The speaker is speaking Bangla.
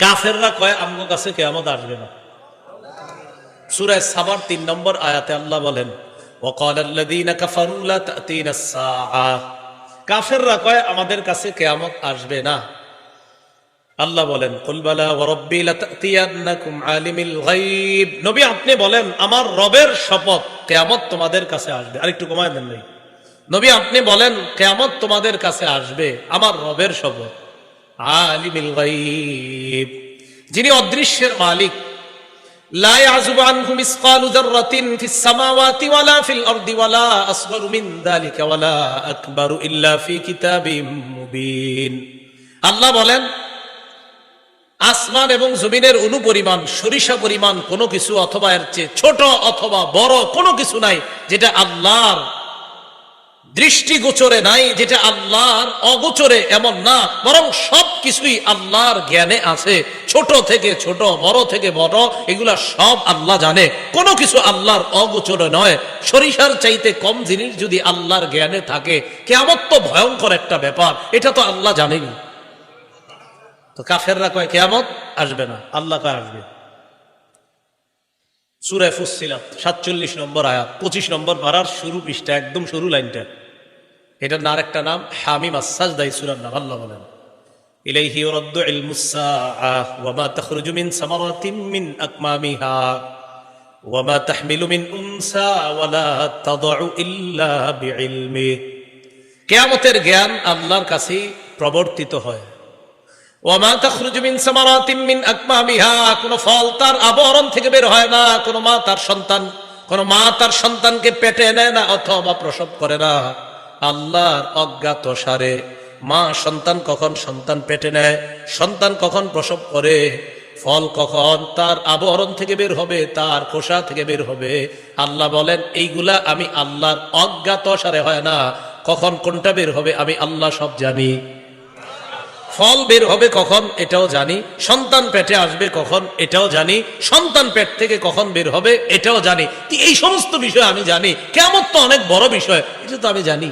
কাফেররা কয় আমগো কাছে কিয়ামত আসবে না। সূরা সাবার 3 নম্বর আয়াতে আল্লাহ বলেন, ওয়াকাল আল্লাযীনা কাফারু লা তা'তিনা আস-সাআ, কাফেররা কয় আমাদের কাছে কিয়ামত আসবে না। আল্লাহ বলেন, কুল বালা ওয়া রাব্বি লাতা'তিয়ান্নাকুম আলিমিল গায়ব, নবী আপনি বলেন আমার রবের শপথ কিয়ামত তোমাদের কাছে আসবে। আরেকটু কমায় দেন ভাই, নবী আপনি বলেন কিয়ামত তোমাদের কাছে আসবে, আমার রবের শপথ। আলিমিল গায়ব, যিনি অদৃশ্যের মালিক। লা ইয়াযুবু আনহু মিসকালু যাররাতিন ফিস সামাওয়াতি ওয়ালা ফিল আরদি ওয়ালা আসগারু মিন যালিকা ওয়ালা আকবারু ইল্লা ফি কিতাবিম মুবিন। আল্লাহ বলেন আসমান এবং জমিনের অনুপরিমাণ, সরিষা পরিমাণ কোনো কিছু অথবা এর চেয়ে ছোট অথবা বড় কোনো কিছু নাই যেটা আল্লাহর দৃষ্টিগোচরে নাই, যেটা আল্লাহর অগোচরে এমন না, বরং সব কিছুই আল্লাহর জ্ঞানে আছে। ছোট থেকে ছোট, বড় থেকে বড়, এগুলা সব আল্লাহ জানে। কোনো কিছু আল্লাহর অগোচরে নয়। সরিষার চাইতে কম জিনিস যদি আল্লাহর জ্ঞানে থাকে, কিয়ামত তো ভয়ঙ্কর একটা ব্যাপার, এটা তো আল্লাহ জানেনি। তো কাফেররা কয় কিয়ামত আসবে না, আল্লাহ কয় আসবে। সূরা ফুসসিলাত 47 নম্বর আয়াত, 25 নম্বর পারার শুরু পৃষ্ঠা, একদম শুরু লাইনটা। এটার না আরেকটা নাম হামিম আস-সাজদা, এই সূরার নাম। আল্লাহ বলেন, ইলাইহি ইউরাদ্দু ইলমুস সাআ ওয়া মা তাখরুজু মিন সামারাতিন মিন আকমামিহা ওয়া মা তাহমিলু মিন উনসা ওয়া লা তাদউ ইল্লা বিইলমিহি। কিয়ামতের জ্ঞান আল্লাহর কাছেই প্রবর্তিত হয়। ওয়া মা তাখরুজু মিন সামারাতিন মিন আকমামিহা, কোন ফল তার আবরণ থেকে বের হয় না। কোন মা তার সন্তানকে পেটে নেয় না অথবা প্রসব করে না। আল্লাহর অজ্ঞাত সারে মা সন্তান কখন সন্তান পেটে নেয়, সন্তান কখন প্রসব করে, ফল কখন তার আবরণ থেকে বের হবে, তার কোষা থেকে বের হবে, আল্লাহ বলেন এইগুলা আমি আল্লাহর অজ্ঞাত সারে হয় না। কখন কোনটা বের হবে আমি আল্লাহ সব জানি। ফল বের হবে কখন এটাও জানি, সন্তান পেটে আসবে কখন এটাও জানি, সন্তান পেট থেকে কখন বের হবে এটাও জানি। এই সমস্ত বিষয় আমি জানি। কিয়ামত তো অনেক বড় বিষয়, এটা তো আমি জানি।